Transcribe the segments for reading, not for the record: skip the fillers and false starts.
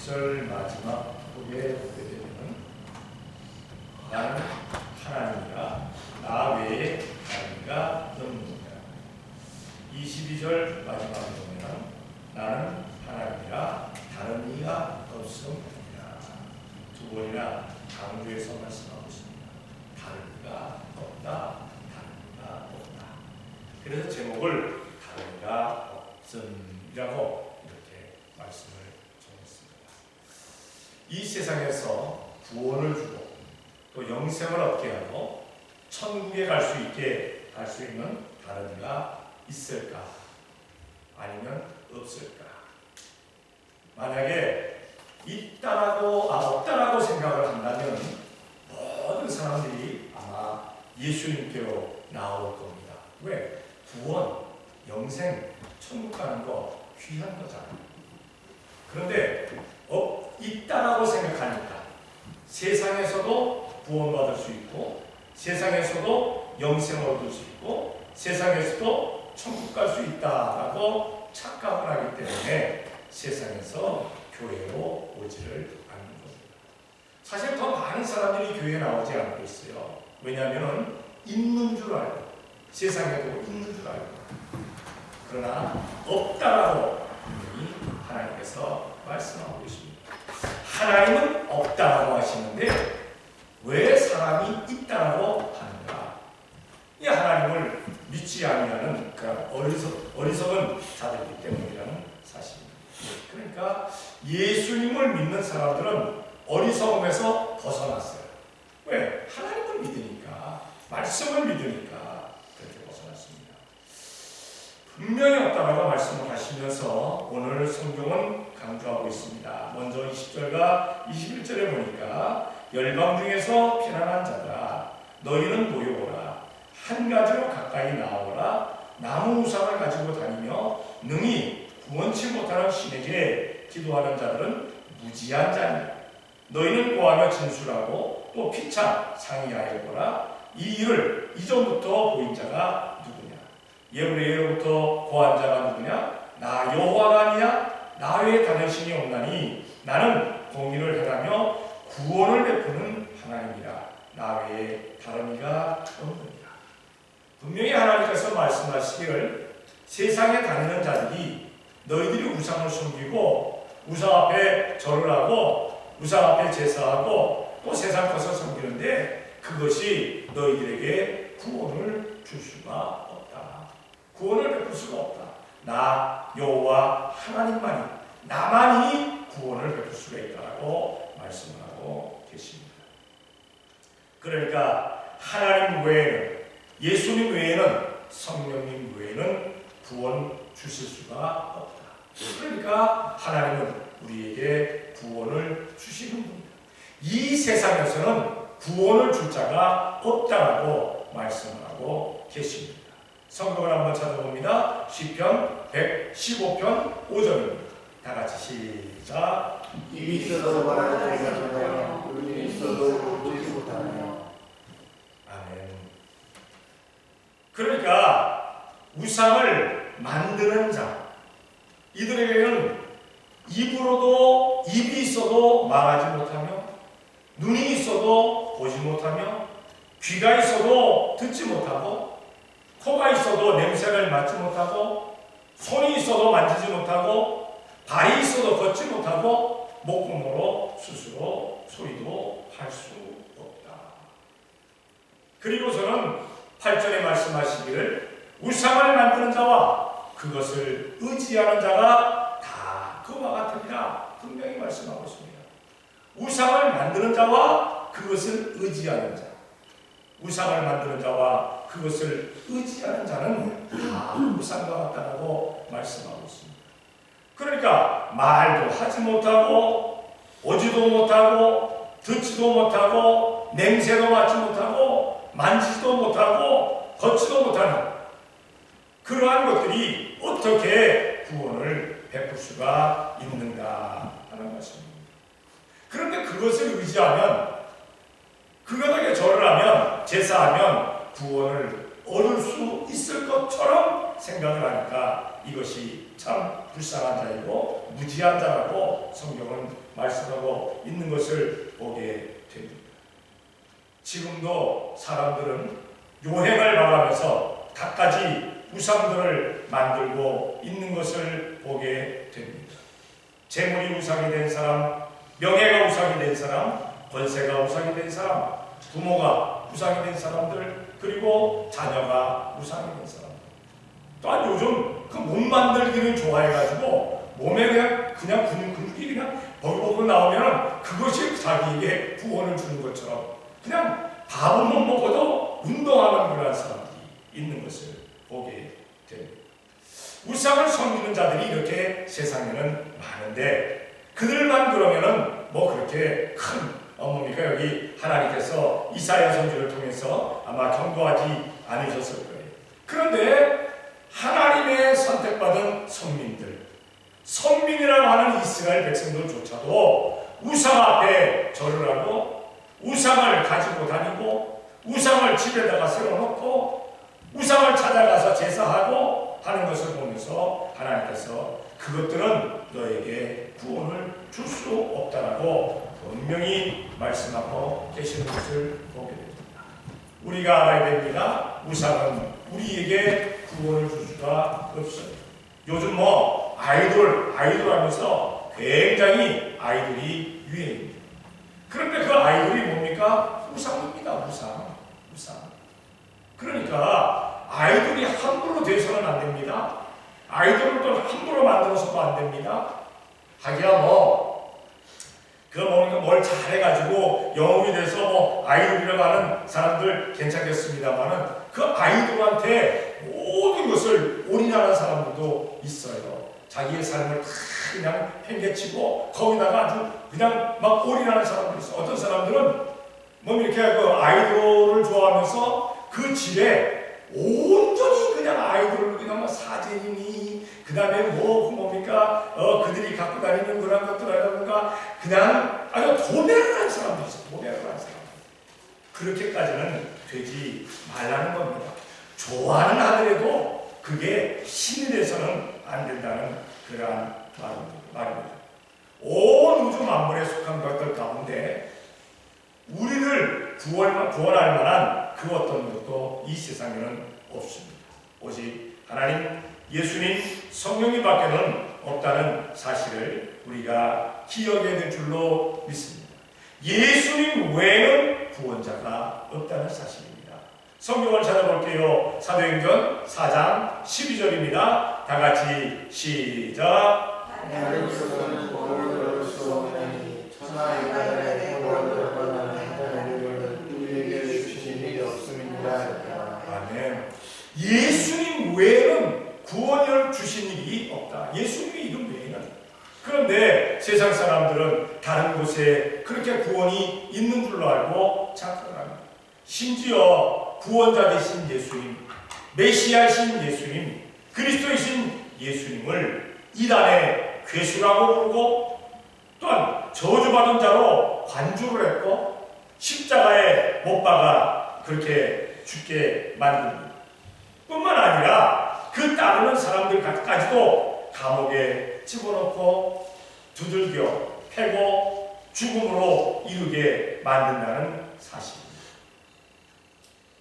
20절 마지막 부분에 보게 되면 나는 하나님이라 나 외에 하나님이가 없느니라. 22절 마지막에 보면 나는 하나님이라 다른 이가 없음이라. 두 번이나 강조해서 말씀하고 있습니다. 다른 이가 없다, 다른 이가 없다. 그래서 제목을 다른 이가 없음이라고 이렇게 말씀을 전했습니다. 이 세상에서 구원을 주고 또 영생을 얻게 하고 천국에 갈 수 있게 할 수 있는 다른 이가 있을까? 아니면 없을까? 만약에 없다라고 생각을 한다면 모든 사람들이 아마 예수님께로 나올 겁니다. 왜? 구원, 영생, 천국 가는 거 귀한 거잖아요. 그런데 있다라고 생각하니까 세상에서도 구원받을 수 있고 세상에서도 영생을 얻을 수 있고 세상에서도 천국 갈 수 있다라고 착각을 하기 때문에 세상에서 교회로 오지를 않는 겁니다. 사실 더 많은 사람들이 교회에 나오지 않고 있어요. 왜냐하면 있는 줄 알고 세상에도 있는 줄 알고 그러나 없다라고 분명히 하나님께서 말씀하고 계십니다. 하나님은 없다라고 하시는데 왜 사람이 있다라고 하는가? 이 하나님을 믿지 아니하는 그런 어리석은 자들이기 때문이라는 사실입니다. 그러니까 예수님을 믿는 사람들은 어리석음에서 벗어났어요. 왜? 하나님을 믿으니까, 말씀을 믿으니까 그렇게 벗어났습니다. 분명히 없다라고 말씀을 하시면서 오늘 성경은 강조하고 있습니다. 먼저 20절과 21절에 보니까 열방 중에서 편안한 자들아 너희는 모여오라 한 가지로 가까이 나오라 나무 우상을 가지고 다니며 능히 구원치 못하는 신에게 기도하는 자들은 무지한 자니라. 너희는 고하며 진술하고 또 피차 상의하여보라. 이 일을 이전부터 보인 자가 누구냐? 예브레여로부터 고한 자가 누구냐? 나 여호와가 아니냐? 나 외에 다른 신이 없나니 나는 공의를 행하며 구원을 베푸는 하나님이라. 나 외에 다른 이가 없느니라. 분명히 하나님께서 말씀하시기를 세상에 다니는 자들이 너희들이 우상을 숨기고 우상 앞에 절을 하고 우상 앞에 제사하고 또 세상 것을 섬기는데 그것이 너희들에게 구원을 줄 수가 없다. 구원을 베풀 수가 없다. 나 여호와 하나님만이 나만이 구원을 베풀 수가 있다라고 말씀을 하고 계십니다. 그러니까 하나님 외에는 예수님 외에는 성령님 외에는 구원 주실 수가 없다. 그러니까 하나님은 우리에게 구원을 주시는 분입니다. 이 세상에서는 구원을 줄 자가 없다라고 말씀을 하고 계십니다. 성경을 한번 찾아봅니다. 시편 115편 5절입니다. 다 같이 시작. 입이 있어도 말하지 못하며 눈이 있어도 보지 못하며. 아멘. 그러니까 우상을 만드는 자 이들에게는 입으로도 입이 있어도 말하지 못하며 눈이 있어도 보지 못하며 귀가 있어도 듣지 못하고 코가 있어도 냄새를 맡지 못하고 손이 있어도 만지지 못하고 발이 있어도 걷지 못하고 목구멍으로 스스로 소리도 할 수 없다. 그리고서는 8절에 말씀하시기를 우상을 만드는 자와 그것을 의지하는 자가 다 그와 같으리라 분명히 말씀하고 있습니다. 우상을 만드는 자와 그것을 의지하는 자, 우상을 만드는 자와 그것을 의지하는 자는 다 우상과 같다고 말씀하고 있습니다. 그러니까 말도 하지 못하고 오지도 못하고 듣지도 못하고 냄새도 맡지 못하고 만지지도 못하고 걷지도 못하는 그러한 것들이 어떻게 구원을 베풀 수가 있는가 하는 것입니다. 그런데 그것을 의지하면 그것에게 절을 하면 제사하면 구원을 얻을 수 있을 것처럼 생각을 하니까 이것이 참 불쌍한 자이고 무지한 자라고 성경은 말씀하고 있는 것을 보게 됩니다. 지금도 사람들은 요행을 말하면서 갖가지 우상들을 만들고 있는 것을 보게 됩니다. 재물이 우상이 된 사람, 명예가 우상이 된 사람, 권세가 우상이 된 사람, 부모가 우상이 된 사람들, 그리고 자녀가 우상이 된 사람들. 또한 요즘 그 몸 만들기를 좋아해가지고 몸에 그냥 근육이 그냥 버글버글 나오면 그것이 자기에게 구원을 주는 것처럼 그냥 밥은 못 먹어도 운동하는 그런 사람들이 있는 것을 보게 됩니다. 우상을 섬기는 자들이 이렇게 세상에는 많은데 그들만 그러면은 뭐 그렇게 큰 뭡니까 여기 하나님께서 이사야 선지를 통해서 아마 경고하지 않으셨을 거예요. 그런데 하나님의 선택받은 선민이라고 하는 이스라엘 백성들조차도 우상 앞에 절을 하고 우상을 가지고 다니고 우상을 집에다가 세워놓고 우상을 찾아가서 제사하고 하는 것을 보면서 하나님께서 그것들은 너에게 구원을 줄 수 없다라고 분명히 말씀하고 계시는 것을 보게 됩니다. 우리가 알아야 됩니다. 우상은 우리에게 구원을 줄 수가 없어요. 요즘 뭐 아이돌 하면서 굉장히 아이돌이 유행입니다. 그런데 그 아이돌이 뭡니까? 우상입니다. 우상. 그러니까 아이돌이 함부로 돼서는 안 됩니다. 아이돌을 또 함부로 만들어서도 안 됩니다. 하기야 뭘 잘해가지고 영웅이 돼서 뭐 아이돌이라고 하는 사람들 괜찮겠습니다만은 그 아이돌한테 모든 것을 올인하는 사람들도 있어요. 자기의 삶을 다 그냥 팽개치고 거기다가 아주 그냥 막 올인하는 사람들이 있어요. 어떤 사람들은 뭐 이렇게 그 아이돌을 좋아하면서 그 집에 온전히 그냥 아이돌을 그냥 뭐 사진이니 그 다음에 뭡니까 그들이 갖고 다니는 그런 것들이라든가 그냥 아주 도배를 한 사람도 있어요. 도배를 한 사람. 그렇게까지는 되지 말라는 겁니다. 좋아하는 하더라도 그게 신이 돼서는 안 된다는 그러한 말입니다. 온 우주 만물에 속한 것들 가운데 우리를 구원할 만한 그 어떤 것도 이 세상에는 없습니다. 오직 하나님, 예수님, 성령님 밖에는 없다는 사실을 우리가 기억해야 될 줄로 믿습니다. 예수님 외에는 구원자가 없다는 사실입니다. 성경을 찾아볼게요. 사도행전 4장 12절입니다. 다 같이 시작. 하나님께서는 구원을 얻을 수 없나니 천하의 나라에 구원을 얻는 하나님을 우리에게 주신 일이 없습니다. 아멘. 예수님 외에는 구원을 주신 일이 없다. 예수님의 이름 외에는. 그런데 세상 사람들은 다른 곳에 그렇게 구원이 있는 줄로 알고 착각을 합니다. 심지어 구원자 되신 예수님, 메시아이신 예수님, 그리스도이신 예수님을 이단의 괴수라고 부르고 또한 저주받은 자로 관주를 했고 십자가에 못 박아 그렇게 죽게 만듭니다. 뿐만 아니라 그 따르는 사람들까지도 감옥에 집어넣고 두들겨 패고 죽음으로 이르게 만든다는 사실입니다.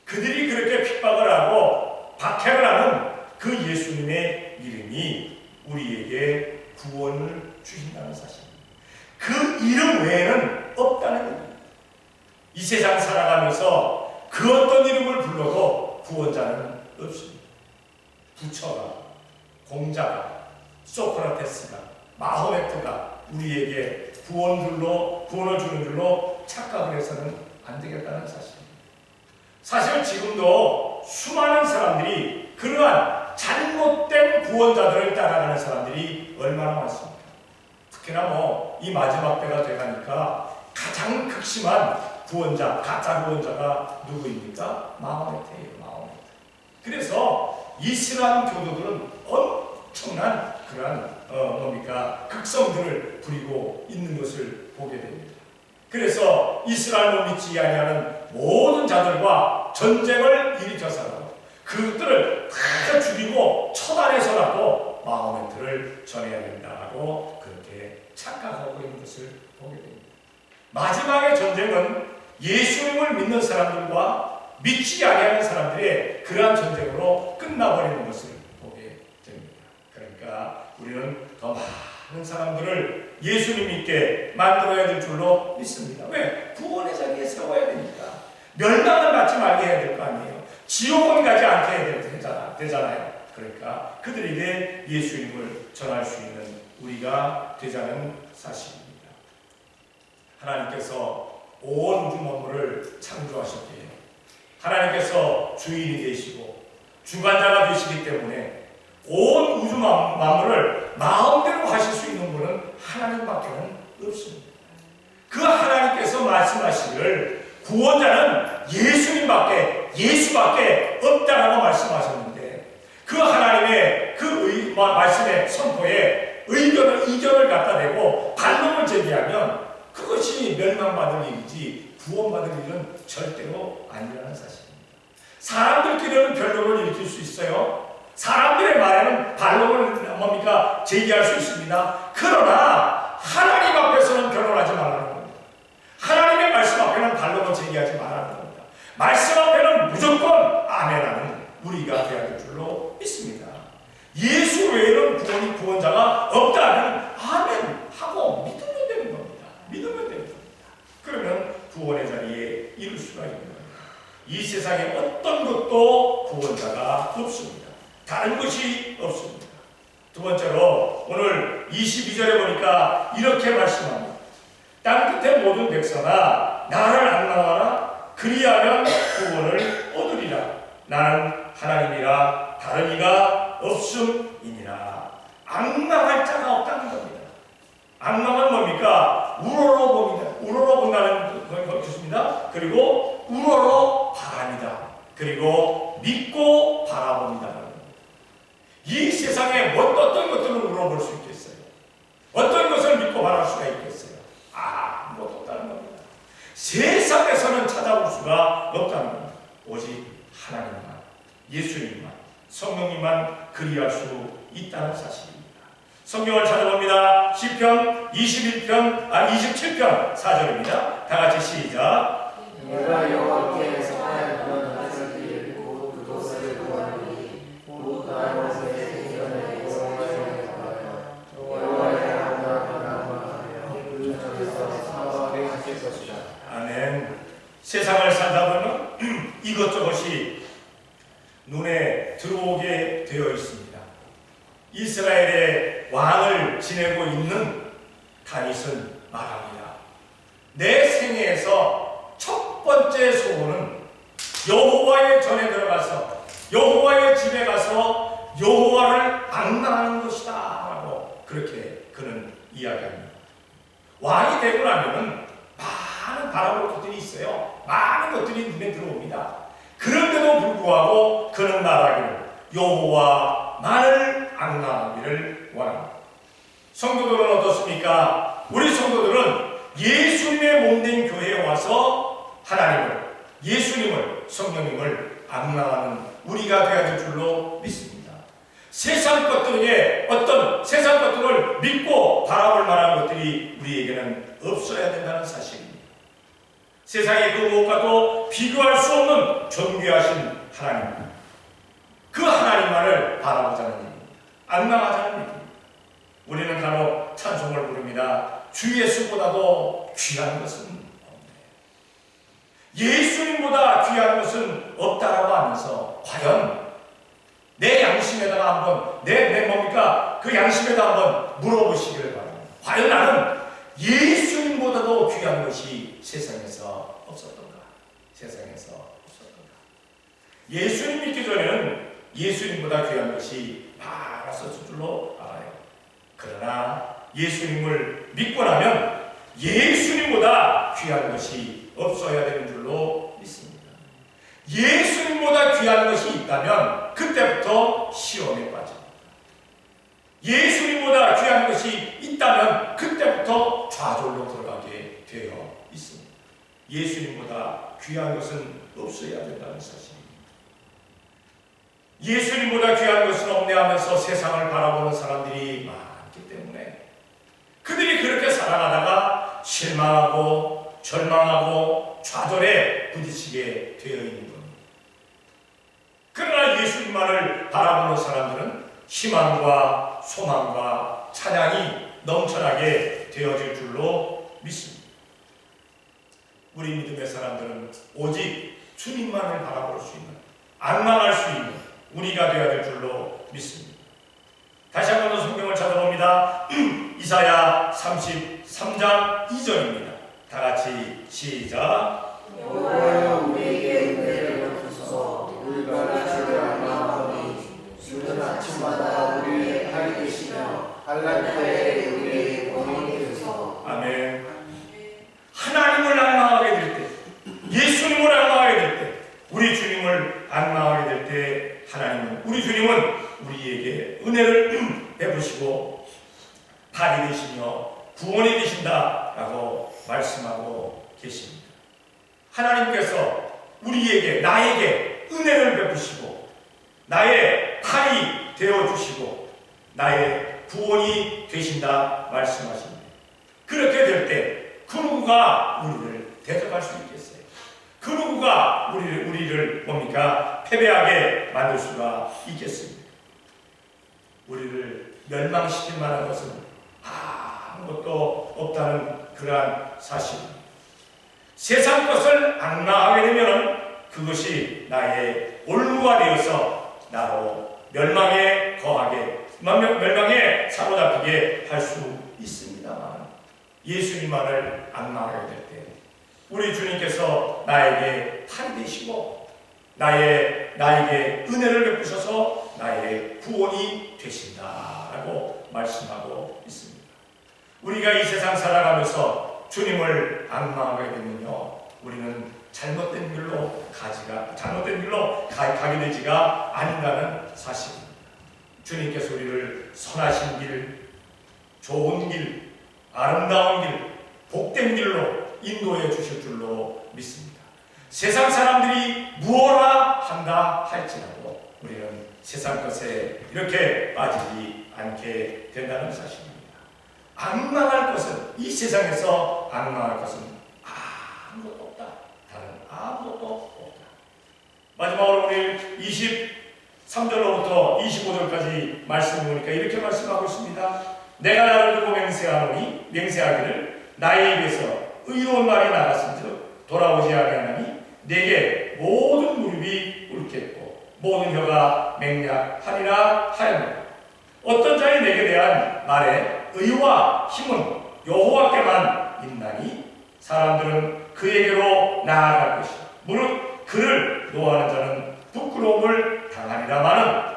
그들이 그렇게 핍박을 하고 박해를 하는 그 예수님의 이름이 우리에게 구원을 주신다는 사실입니다. 그 이름 외에는 없다는 겁니다. 이 세상 살아가면서 그 어떤 이름을 불러도 구원자는 없습니다. 부처가, 공자가, 소크라테스가, 마호메트가 우리에게 구원을 주는 줄로 착각을 해서는 안 되겠다는 사실입니다. 사실 지금도 수많은 사람들이 그러한 잘못된 구원자들을 따라가는 사람들이 얼마나 많습니까? 특히나 이 마지막 때가 돼가니까 가장 극심한 구원자, 가짜 구원자가 누구입니까? 마호메트예요. 마호메트. 그래서 이슬람 교도들은 엄청난 그러한 극성들을 부리고 있는 것을 보게 됩니다. 그래서 이스라엘을 믿지 아니하는 모든 자들과 전쟁을 일으켜서 그것들을 다 죽이고 처단해서라도 마호메트를 전해야 된다고 그렇게 착각하고 있는 것을 보게 됩니다. 마지막의 전쟁은 예수님을 믿는 사람들과 믿지 아니하는 사람들의 그러한 전쟁으로 끝나버리는 것을 보게 됩니다. 그러니까 우리는 더 많은 사람들을 예수님 믿게 만들어야 될 줄로 믿습니다. 왜? 구원의 자리에 세워야 되니까. 멸망을 받지 말게 해야 될 거 아니에요. 지옥은 가지 않게 해야 되잖아요. 그러니까 그들에게 예수님을 전할 수 있는 우리가 되자는 사실입니다. 하나님께서 온 우주 만물을 창조하셨기에 하나님께서 주인이 되시고 주관자가 되시기 때문에 온 우주 만물을 마음대로 하실 수 있는 분은 하나님밖에는 없습니다. 그 하나님께서 말씀하시기를 구원자는 예수밖에 없다라고 말씀하셨는데 그 하나님의 그 말씀의 선포에 이견을 갖다 대고 반론을 제기하면 그것이 멸망받을 일이지 구원받을 일은 절대로 아니라는 사실입니다. 사람들끼리는 변론을 일으킬 수 있어요. 사람들의 말에는 반론을 제기할 수 있습니다. 그러나 하나님 앞에서는 변론하지 말라는 겁니다. 하나님의 말씀 앞에는 반론을 제기하지 말라는 겁니다. 말씀 앞에는 무조건 아멘하는 우리가 되어야 될 줄로 믿습니다. 예수 외에는 구원자가 없다면 아멘하고 믿으면 되는 겁니다. 믿으면 되는 겁니다. 그러면 구원의 자리에 이룰 수가 있는 겁니다. 이 세상에 어떤 것도 구원자가 없습니다. 다른 것이 없습니다. 두 번째로 오늘 22절에 보니까 이렇게 말씀합니다. 땅끝의 모든 백성아 나를 악망하라. 그리하면 구원을 얻으리라. 나는 하나님이라 다른 이가 없음이니라. 악망할 자가 없다는 겁니다. 악망은 뭡니까? 우러러 본다는 것입니다. 그리고 우러러 바랍니다. 그리고 믿고 바라봅니다. 이 세상에 어떤 것들을 우러볼 수 있겠어요? 어떤 것을 믿고 바랄 수가 있겠어요? 아무것도 없다는 겁니다. 세상에서는 찾아올 수가 없다는 겁니다. 오직 하나님만, 예수님만, 성령님만 그리할 수 있다는 사실입니다. 성경을 찾아봅니다. 시편 27편 4절입니다. 다 같이 시작. 내가 여호와께 성하였던 하늘을 잃고 그곳을 구하니 곧 나의 생전에 여호와를 바라여 여호와의 나라하며 그 전에서 사와를 하실 것이다. 아멘. 세상을 살다 보면 이것저것이 눈에 들어오게 되어 있습니다. 이스라엘의 왕을 지내고 있는 다윗은 말합니다. 내 생애에서 첫 번째 소원은 여호와의 전에 들어가서 여호와의 집에 가서 여호와를 악망하는 것이다 라고 그렇게 그는 이야기합니다. 왕이 되고 나면은 많은 바라볼 것들이 있어요. 많은 것들이 눈에 들어옵니다. 그런데도 불구하고 그는 말하기를 여호와만을 악망하기를 원합니다. 성도들은 어떻습니까? 우리 성도들은 예수님의 몸된 교회에 와서 하나님을, 예수님을, 성령님을 악망하는 우리가 되어야 될 줄로 믿습니다. 세상 것들에 어떤 세상 것들을 믿고 바라볼 만한 것들이 우리에게는 없어야 된다는 사실입니다. 세상의 그 무엇과도 비교할 수 없는 존귀하신 하나님, 그 하나님만을 바라보자는 일입니다. 악망하자는 일입니다. 우리는 간혹 찬송을 부릅니다. 주 예수보다도 귀한 것은 없네. 예수님보다 귀한 것은 없다라고 하면서 과연 내 양심에다가 한번 그 양심에다 한번 물어보시기를 바랍니다. 과연 나는 예수님보다도 귀한 것이 세상에서 없었던가? 세상에서 없었던가? 예수님 믿기 전에는 예수님보다 귀한 것이 많았을 줄로 알아요. 그러나 예수님을 믿고 나면 예수님보다 귀한 것이 없어야 되는 줄로 믿습니다. 예수님보다 귀한 것이 있다면 그때부터 시험에 빠집니다. 예수님보다 귀한 것이 있다면 그때부터 좌절로 들어가게 되어 있습니다. 예수님보다 귀한 것은 없어야 된다는 사실입니다. 예수님보다 귀한 것은 없네 하면서 세상을 바라보는 사람들이 많기 때문에 그들이 그렇게 살아가다가 실망하고 절망하고 좌절에 부딪히게 되어 있는 겁니다. 그러나 예수님만을 바라보는 사람들은 희망과 소망과 찬양이 넘쳐나게 되어질 줄로 믿습니다. 우리 믿음의 사람들은 오직 주님만을 바라볼 수 있는, 안 망할 수 있는 우리가 되어야 될 줄로 믿습니다. 다시 한 번 더 성경을 찾아봅니다. 이사야 33장 2절입니다. 다 같이 시작. 여호와여 우리에게 은혜를 베푸소서. 우리가 주를 알아보니 주는 아침마다 우리의 팔이 되시며 할날 때에 우리의 본인이 되소서. 아멘. 하나님을 앙망하게 될 때, 예수님을 앙망하게 될 때, 우리 주님을 앙망하게 될 때 우리 주님은 우리에게 은혜를 베푸시고 팔이 되시며 구원이 되신다라고 말씀하고 계십니다. 하나님께서 우리에게, 나에게 은혜를 베푸시고 나의 팔이 되어주시고 나의 구원이 되신다 말씀하십니다. 그렇게 될 때 그 누구가 우리를 대적할 수 있겠어요? 그 누구가 우리를 뭡니까? 패배하게 만들 수가 있겠습니까? 우리를 멸망시킬 만한 것은 아무것도 없다는 그러한 사실입니다. 세상 것을 앙망하게 되면 그것이 나의 올무가 되어서 나로 멸망에 사로잡히게 할 수 있습니다만 예수님만을 앙망하게 될 때 우리 주님께서 나에게 팔이 되시고 나에게 은혜를 베푸셔서 나의 구원이 되신다라고 말씀하고 있습니다. 우리가 이 세상 살아가면서 주님을 앙망하게 되면요, 우리는 잘못된 길로 가게 되지가 않는다는 사실입니다. 주님께서 우리를 선하신 길, 좋은 길, 아름다운 길, 복된 길로 인도해 주실 줄로 믿습니다. 세상 사람들이 무엇라 한다 할지라도 우리는 세상 것에 이렇게 빠지지 않게 된다는 사실입니다. 앙망할 것은, 이 세상에서 앙망할 것은 아무것도 없다. 다른 아무것도 없다. 마지막으로 우리 23절로부터 25절까지 말씀을 보니까 이렇게 말씀하고 있습니다. 내가 나를 두고 맹세하기를 나의 입에서 의로운 말이 나갔은즉 돌아오지 아니하나니 내게 모든 무릎이 꿇겠고 모든 혀가 맹약하리라 하였노라. 어떤 자의 내게 대한 말에 의와 힘은 여호와께만 있나니 사람들은 그에게로 나아갈 것이요 무릇 그를 노하는 자는 부끄러움을 당하리라마는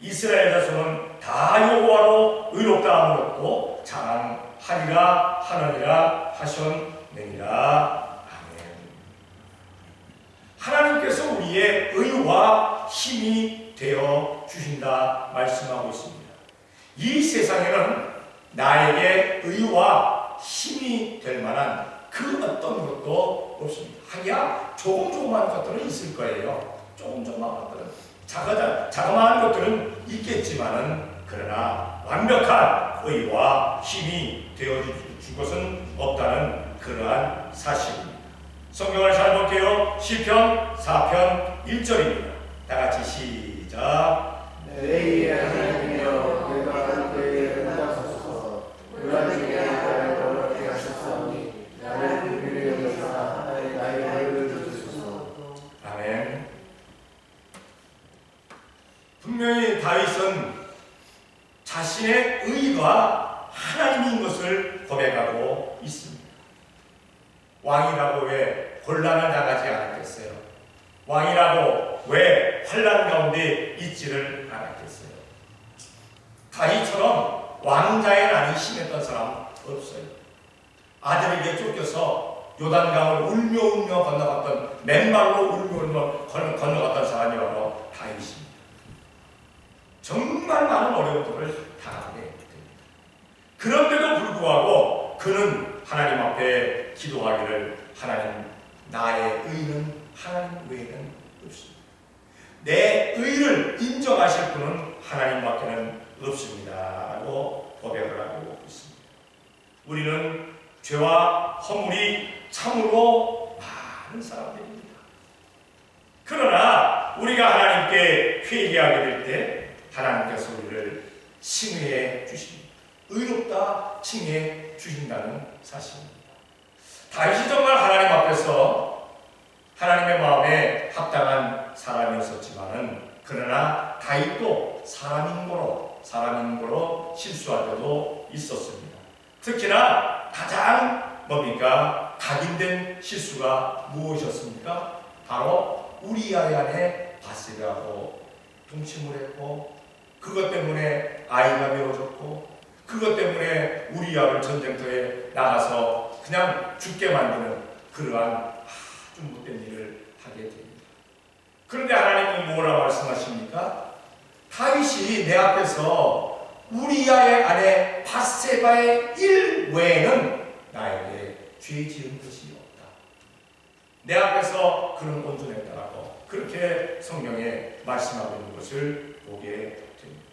이스라엘 자손은 다 여호와로 의롭다 함으로 자랑하리라 하느니라 하셨느니라. 아멘. 하나님께서 우리의 의와 힘이 되어 주신다 말씀하고 있습니다. 이 세상에는 나에게 의와 힘이 될 만한 그 어떤 것도 없습니다. 하기야 조금조금한 것들은 있을 거예요. 조금조금한 것들은, 자그마한 것들은 있겠지만은 그러나 완벽한 의와 힘이 되어줄 것은 없다는 그러한 사실입니다. 성경을 잘 볼게요. 시편 4편 1절입니다. 다 같이 시작. 내 하나님이여 내가 그에게 응답하소서. 그가 중에 나를 어렵게 하셨사오니 나를 긍휼히 여기사 나의 허리를 들으소서. 아멘. 분명히 다윗은 자신의 의가 하나님인 것을 고백하고 있습니다. 왕이라고 왜 곤란을 당하지 않았겠어요? 왕이라고 왜 환난 가운데 있지를 않았겠어요? 다윗처럼 왕자의 난이 심했던 사람 없어요. 아들에게 쫓겨서 요단강을 울며 건너갔던, 맨발로 울며 건너갔던 사람이 바로 다윗입니다. 정말 많은 어려움들을 당하게 됩니다. 그런데도 불구하고 그는 하나님 앞에 기도하기를 하나님, 나의 의는 하나님 외에는 없습니다. 내 의를 인정하실 분은 하나님밖에는 없습니다 라고 고백을 하고 있습니다. 우리는 죄와 허물이 참으로 많은 사람들입니다. 그러나 우리가 하나님께 회개하게 될 때 하나님께서 우리를 칭해 주십니다. 의롭다 칭해 주신다는 사실입니다. 다윗이 정말 하나님 앞에서 하나님의 마음에 합당한 사람이었었지만은 그러나 다윗도 사람인 거로 실수할 때도 있었습니다. 특히나 가장 뭡니까? 각인된 실수가 무엇이었습니까? 바로 우리아의 아내 바세바하고 동침을 했고 그것 때문에 아이가 메어졌고 그것 때문에 우리아를 전쟁터에 나가서 그냥 죽게 만드는 그러한 아주 못된 일을 하게 됩니다. 그런데 하나님은 뭐라고 말씀하십니까? 다윗이 내 앞에서 우리아의 아내 바세바의 일 외에는 나에게 죄 지은 것이 없다. 내 앞에서 그런 온전했다라고 그렇게 성경에 말씀하고 있는 것을 보게 됩니다.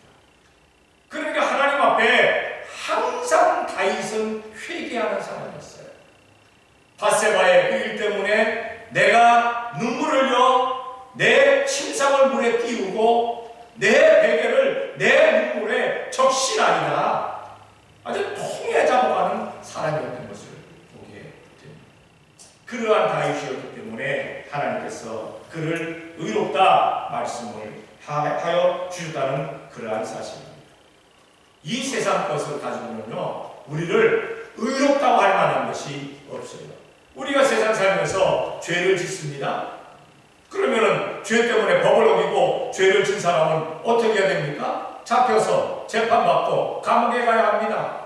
그러니까 하나님 앞에 항상 다윗은 회개하는 사람이었어요. 바세바의 그 일 때문에 내가 눈물을 흘려 내 침상을 물에 띄우고 내 베개를 내 눈물에 적시나이다. 아주 통해 잡아가는 사람이었던 것을 보게 됩니다. 그러한 다윗이었기 때문에 하나님께서 그를 의롭다 말씀을 하여 주셨다는 그러한 사실입니다. 이 세상 것을 가지고는요 우리를 의롭다고 할 만한 것이 없어요. 우리가 세상 살면서 죄를 짓습니다. 그러면은 죄 때문에 법을 어기고 죄를 진 사람은 어떻게 해야 됩니까? 잡혀서 재판받고 감옥에 가야 합니다.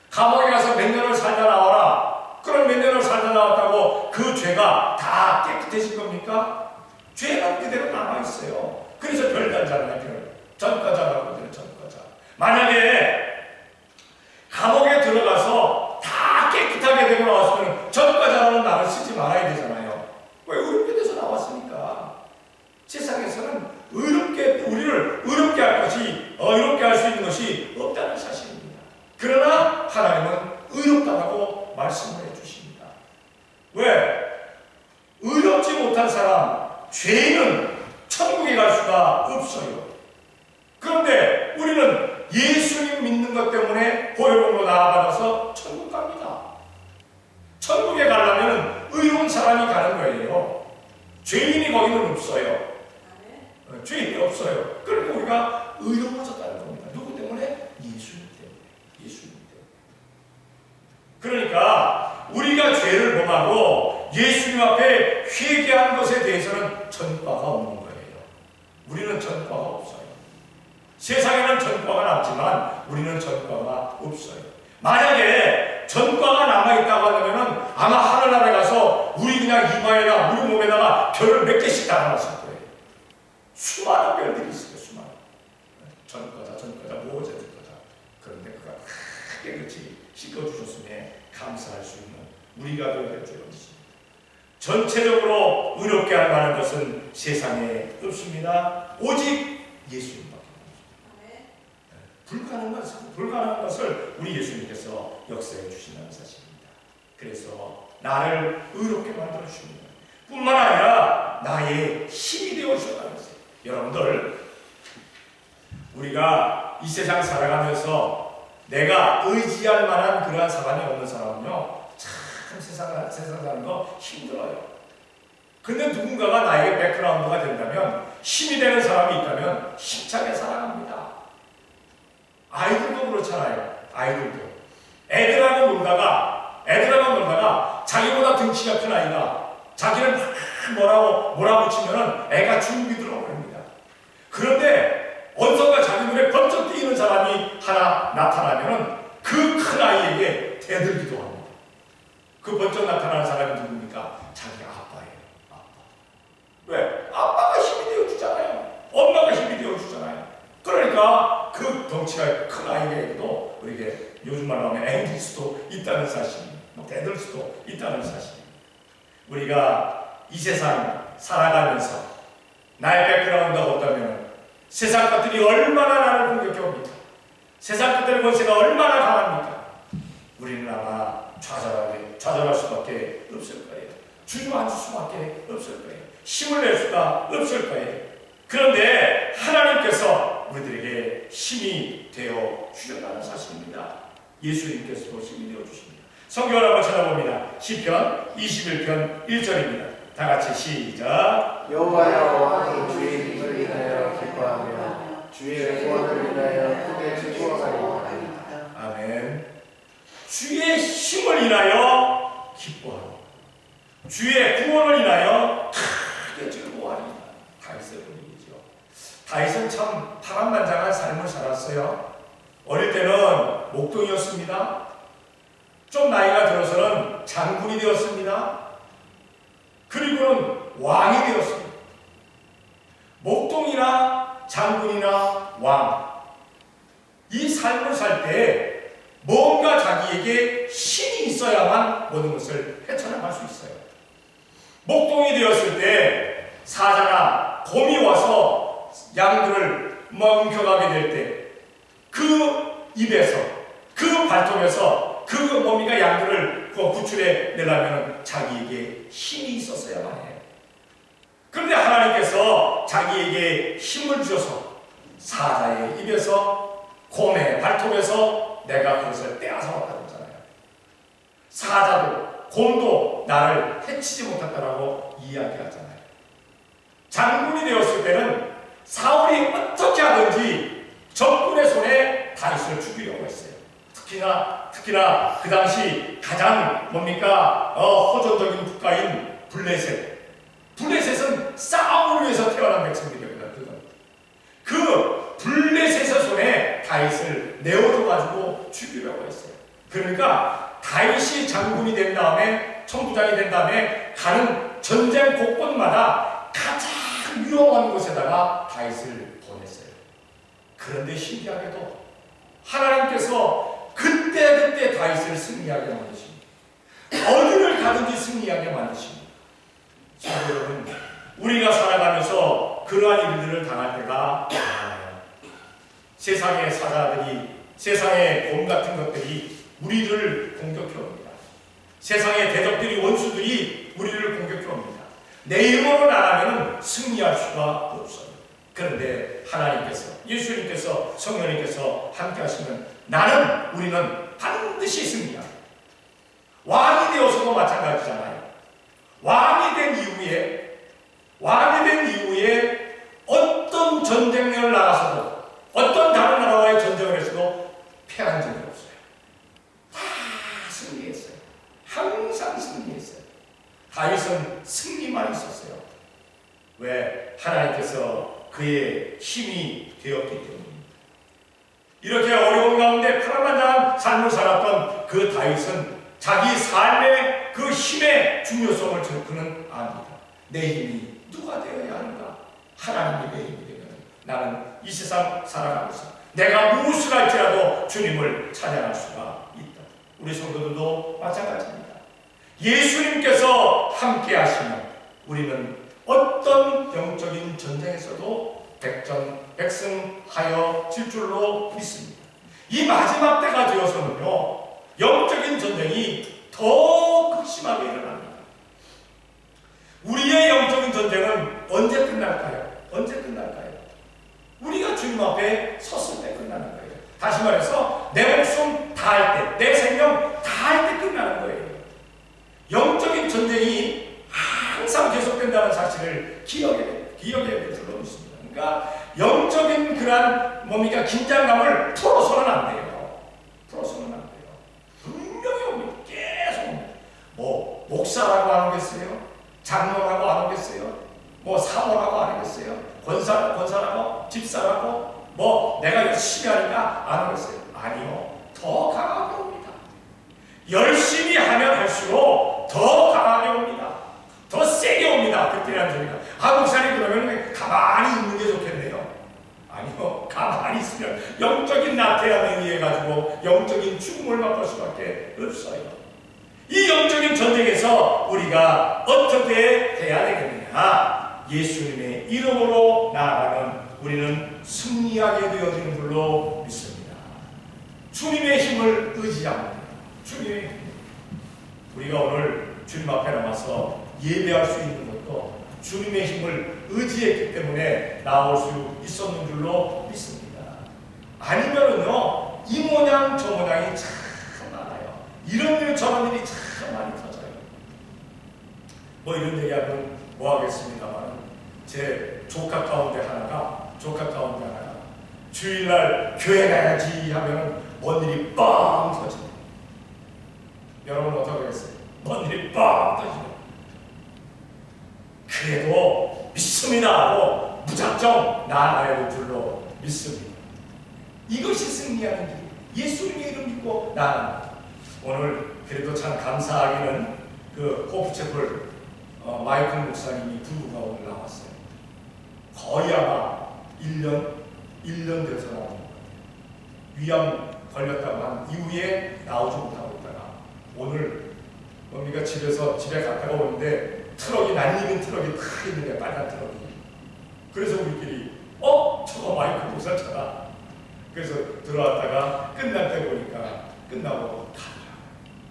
감옥에 가서 몇 년을 살다 나와라. 그럼 몇 년을 살다 나왔다고 그 죄가 다 깨끗해질 겁니까? 죄는 그대로 남아있어요. 그래서 별단자잖아요. 별. 전과자라고 하거든요. 전과자. 만약에 감옥에 들어가서 다 깨끗하게 되고 나왔으면 전과자라는 말을 쓰지 말아야 되잖아요. 왜? 의롭게 돼서 나왔으니까. 세상에서는 우리를 의롭게 할 것이 의롭게 할 수 있는 것이 없다는 사실입니다. 그러나 하나님은 의롭다고 말씀을 해주십니다. 왜? 의롭지 못한 사람, 죄인은 천국에 갈 수가 없어요. 그런데 우리는 예수님 믿는 것 때문에 보혈로 나아받아서 천국 갑니다. 천국에 가려면 의로운 사람이 가는 거예요. 죄인이 거기는 없어요. 죄인이 없어요. 그러니까 우리가 의로워졌다는 겁니다. 누구 때문에? 예수님 때문에. 예수님 때문에. 그러니까 우리가 죄를 범하고 예수님 앞에 회개한 것에 대해서는 전과가 없는 거예요. 우리는 전과가 없어요. 세상에는 전과가 남지만 우리는 전과가 없어요. 만약에 전과가 남아있다고 하면 아마 하늘나라에 가서 우리 그냥 이마에나 우리 몸에다가 별을 몇 개씩 달아놨을 거예요. 수많은 별들이 있어요. 수많은. 전과자, 무엇자. 그런데 그가 깨끗이 씻어주셨음에 감사할 수 있는 우리가 되어야 될 줄 믿습니다. 전체적으로 의롭게 할 만한 것은 세상에 없습니다. 오직 예수님밖에 없습니다. 불가능한 것을 우리 예수님께서 역사해 주신다는 사실입니다. 그래서 나를 의롭게 만들어 주십니다. 뿐만 아니라 나의 힘이 되어 주셨다는 것이에요. 여러분들, 우리가 이 세상 살아가면서 내가 의지할 만한 그러한 사람이 없는 사람은요, 참 세상 사는 거 힘들어요. 근데 누군가가 나에게 백그라운드가 된다면, 힘이 되는 사람이 있다면 힘차게 살아갑니다. 아이들도 그렇잖아요. 아이들도. 애들하고 놀다가 자기보다 등치가 큰 아이가 자기를 막 몰아붙이면은 애가 주눅이 들어버립니다. 그런데 어디선가 자기 눈에 번쩍 띄는 사람이 하나 나타나면은 그 큰 아이에게 대들기도 합니다. 그 번쩍 나타나는 사람이 누굽니까? 자기 아빠예요. 아빠. 왜? 아빠가 힘이 되어주잖아요. 엄마가 힘이 되어주잖아요. 그러니까 그 덩치가 큰 아이에게도 우리에게 요즘 말로 하면 앵길 수도 있다는 사실입니다. 대들 수도 있다는 사실입니다. 우리가 이 세상 살아가면서 나의 백그라운드가 없다면 세상 것들이 얼마나 나를 공격해 옵니까? 세상 것들의 권세가 얼마나 강합니까? 우리는 아마 좌절할 수밖에 없을 거예요. 주저앉을 수밖에 없을 거예요. 힘을 낼 수가 없을 거예요. 그런데 하나님께서 우리들에게 힘이 되어 주셨다는 사실입니다. 예수님께서도 힘이 되어 주십니다. 성경을 한번 찾아봅니다. 시편 21편 1절입니다. 다 같이 시작. 여호와여 왕이 주의 힘을 인하여 기뻐하며 주의 구원을 인하여 크게 즐거워하리이다. 아멘. 주의 힘을 인하여 기뻐하고 주의 구원을 인하여 크게 즐거워하리이다. 다윗의 분위기죠. 다윗은 참 파란만장한 삶을 살았어요. 어릴 때는 목동이었습니다. 좀 나이가 들어서는 장군이 되었습니다. 그리고는 왕이 되었습니다. 목동이나 장군이나 왕, 이 삶을 살 때 뭔가 자기에게 힘이 있어야만 모든 것을 헤쳐나갈 수 있어요. 목동이 되었을 때 사자나 곰이 와서 양들을 멍겨가게 될 때 그 입에서, 그 발톱에서 그 몸이가 양들을 구출해 내려면 자기에게 힘이 있었어야만 해요. 그런데 하나님께서 자기에게 힘을 주셔서 사자의 입에서, 곰의 발톱에서 내가 그것을 떼어서 왔다고 하잖아요. 사자도 곰도 나를 해치지 못했다라고 이야기하잖아요. 장군이 되었을 때는 사울이 어떻게 하든지 적군의 손에 다윗을 죽이려고 했어요. 특히나 그 당시 가장 호전적인 국가인 블레셋. 블레셋은 싸움을 위해서 태어난 백성들이거든요. 그 블레셋의 손에 다윗을 내어줘가지고 죽이려고 했어요. 그러니까 다윗이 장군이 된 다음에, 청부장이 된 다음에 가는 전쟁 곳곳마다 가장 위험한 곳에다가 다윗을 보냈어요. 그런데 신기하게도 하나님께서 그때 다윗을 승리하게 만드십니다. 어디를 가든지 승리하게 만드십니다. 자, 여러분, 우리가 살아가면서 그러한 일들을 당할 때가 많아요. 세상의 사자들이, 세상의 곰 같은 것들이 우리를 공격해 옵니다. 세상의 대적들이, 원수들이 우리를 공격해 옵니다. 내 힘으로 나가면 승리할 수가 없어요. 그런데 하나님께서, 예수님께서, 성령님께서 함께 하시면 우리는 반드시 승리합니다. 왕이 되어서도 마찬가지잖아요. 왕이 된 이후에 어떤 전쟁을 나가서도, 어떤 다른 나라와의 전쟁을 했어도 패한 적이 없어요. 다 승리했어요. 항상 승리했어요. 다윗은 승리만 있었어요. 왜? 하나님께서 그의 힘이 되었기 때문입니다. 이렇게 어려운 가운데 파란만장한 삶을 살았던 그 다윗은 자기 삶의 그 힘의 중요성을 그는 압니다. 내 힘이 누가 되어야 하는가? 하나님이 내 힘이 되면 나는 이 세상 살아가면서 내가 무엇을 할지라도 주님을 찬양할 수가 있다. 우리 성도들도 마찬가지입니다. 예수님께서 함께 하시면 우리는 어떤 영적인 전쟁에서도 백승하여 질 줄로 믿습니다. 이 마지막 때가 되어서는요, 영적인 전쟁이 더 극심하게 일어납니다. 우리의 영적인 전쟁은 언제 끝날까요? 우리가 주님 앞에 섰을 때 끝나는 거예요. 다시 말해서 내 목숨 다할 때, 내 생명 다할 때 끝나는 거예요. 영적인 전쟁이 항상 계속된다는 사실을 기억해야 될 줄로 믿습니다. 그러니까 영적인 그러한 긴장감을 풀어서는 안 돼요. 분명히 옵니다. 계속 옵니다. 목사라고 안 오겠어요? 장로라고 안 오겠어요? 사모라고 안 오겠어요? 권사라고? 집사라고? 내가 열심히 하니까 안 오겠어요? 아니요. 더 강하게 옵니다. 열심히 하면 할수록 더 강하게 옵니다. 더 세게 옵니다. 그때란 소리가. 목사님 그러면 가만히 있는 게 좋겠네요. 아니요. 가만히 있으면 영적인 나태함에 의해 가지고 영적인 죽음을 맛볼 수밖에 없어요. 이 영적인 전쟁에서 우리가 어떻게 해야 되겠느냐? 예수님의 이름으로 나아가면 우리는 승리하게 되어지는 줄로 믿습니다. 주님의 힘을 의지합니다. 주님의 힘. 우리가 오늘 주님 앞에 나와서 예배할 수 있는 것도 주님의 힘을 의지했기 때문에 나올 수 있었는 줄로 믿습니다. 아니면은요, 이 모양 저 모양이 참 많아요. 이런 일 저런 일이 참 많이 터져요. 뭐 이런 얘기하면 뭐 하겠습니다만, 제 조카 가운데 하나가 주일날 교회 가야지 하면 뭔 일이 빵 터집니다. 여러분 어떻게 하겠어요? 뭔 일이 빵 터지죠. 그래도 믿습니다 하고 무작정 나아가야 될 줄로 믿습니다. 이것이 승리하는 길. 예수님의 이름 믿고 나아갑니다. 오늘 그래도 참 감사하기는 그 호프채플 마이클 목사님이 부부가 오늘 나왔어요. 거의 아마 1년 돼서 나옵니다. 위암 걸렸다고 한 이후에 나오지 못하고 있다가 오늘 뭡니까 집에 갔다가 오는데 트럭이 낯익은 트럭이 다 있는데 빨간 트럭이. 그래서 우리끼리 저거 마이클 목사 차다. 그래서 들어왔다가 끝날 때 보니까 끝나고 가더라고요.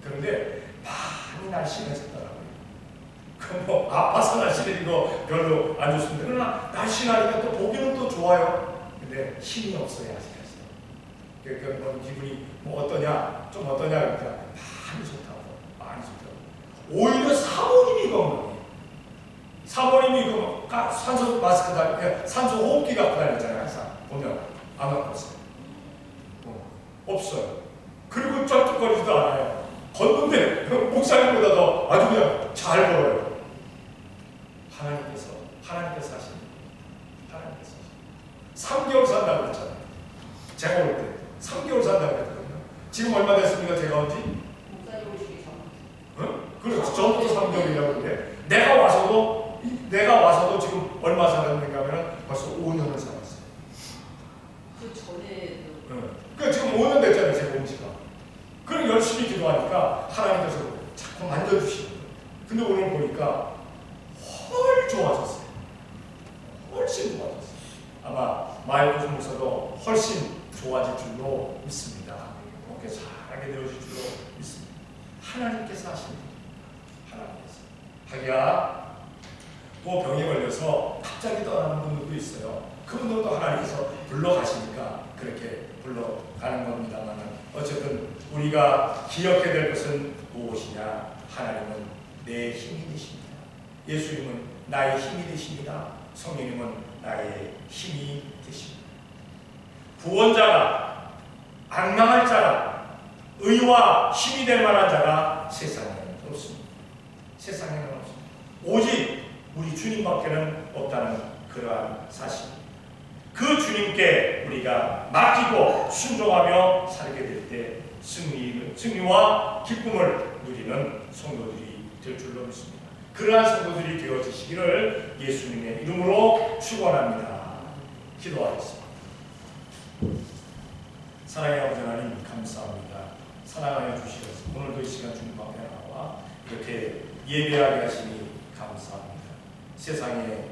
그런데 많이 날씬해졌더라고요. 뭐 아파서 날씬해진 거 별로 안 좋습니다. 그러나 날씬하니까 또 보기는 또 좋아요. 근데 힘이 없어요 아직까지. 그러니까 뭐 기분이 뭐 어떠냐, 좀 어떠냐 그러니까 많이 좋다고. 오히려 사모님이 건강해. 사모님이 그 산소 마스크 달고 산소 호흡기 갖고 다녔잖아요. 항상 보면 안 갖고 있어요. 없어요. 그리고 쩔뚝거리지도 않아요. 걷는데 목사님보다도 아주 그냥 잘 걸어요. 하나님께서 하십니다. 하나님께서 3개월 산다고 그랬잖아요. 제가 올 때 3개월 산다고 그랬거든요. 지금 얼마 됐습니까? 제가 온지? 목사님 오시기 전. 응? 그래서 전부터 3개월이라고 그러는데 내가 와서도 지금 얼마 살았는가 하면 벌써 5년을 살았어요. 그 전에도. 응. 그러니까 지금 5년 됐잖아요. 제가 온 지가. 그럼 열심히 기도하니까 하나님께서 자꾸 만져주시는 거예요. 근데 오늘 보니까 훨 좋아졌어요. 훨씬 좋아졌어요. 아마 마이클 목사도 훨씬 좋아질 줄로 믿습니다. 그렇게 잘하게 되어질 줄로 믿습니다. 하나님께서 하십니다. 하나님께서. 하기야 또 병에 걸려서 갑자기 떠나는 분들도 있어요. 그분들도 하나님께서 불러가시니까 그렇게 불러가는 겁니다만 어쨌든 우리가 기억해야 될 것은 무엇이냐? 하나님은 내 힘이 되십니다. 예수님은 나의 힘이 되십니다. 성령님은 나의 힘이 되십니다. 구원자가, 악망할 자가, 의와 힘이 될 만한 자가 세상에는 없습니다. 세상에는 없습니다. 오직 우리 주님밖에는 없다는 그러한 사실입니다. 그 주님께 우리가 맡기고 순종하며 살게 될 때 승리와 기쁨을 누리는 성도들이 될 줄로 믿습니다. 그러한 성도들이 되어지시기를 예수님의 이름으로 축원합니다. 기도하겠습니다. 사랑의 아버지 하나님 감사합니다. 사랑하여 주시옵소서. 오늘도 이 시간 주님 앞에 나와 이렇게 예배하게 하시니 감사합니다. 세상에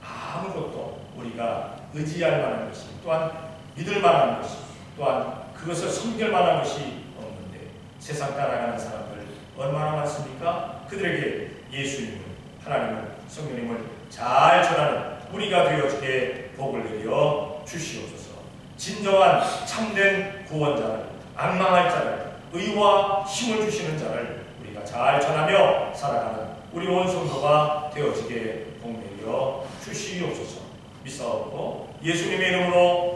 아무것도 우리가 의지할 만한 것이, 또한 믿을 만한 것이, 또한 그것을 섬길 만한 것이 없는데 세상 따라가는 사람들 얼마나 많습니까? 그들에게 예수님을, 하나님을, 성령님을 잘 전하는 우리가 되어지게 복을 내려 주시옵소서. 진정한 참된 구원자를, 악망할 자를, 의와 힘을 주시는 자를 우리가 잘 전하며 살아가는 우리 온 성도가 되어지게 복 내려 주시옵소서. 믿사옵고 예수님의 이름으로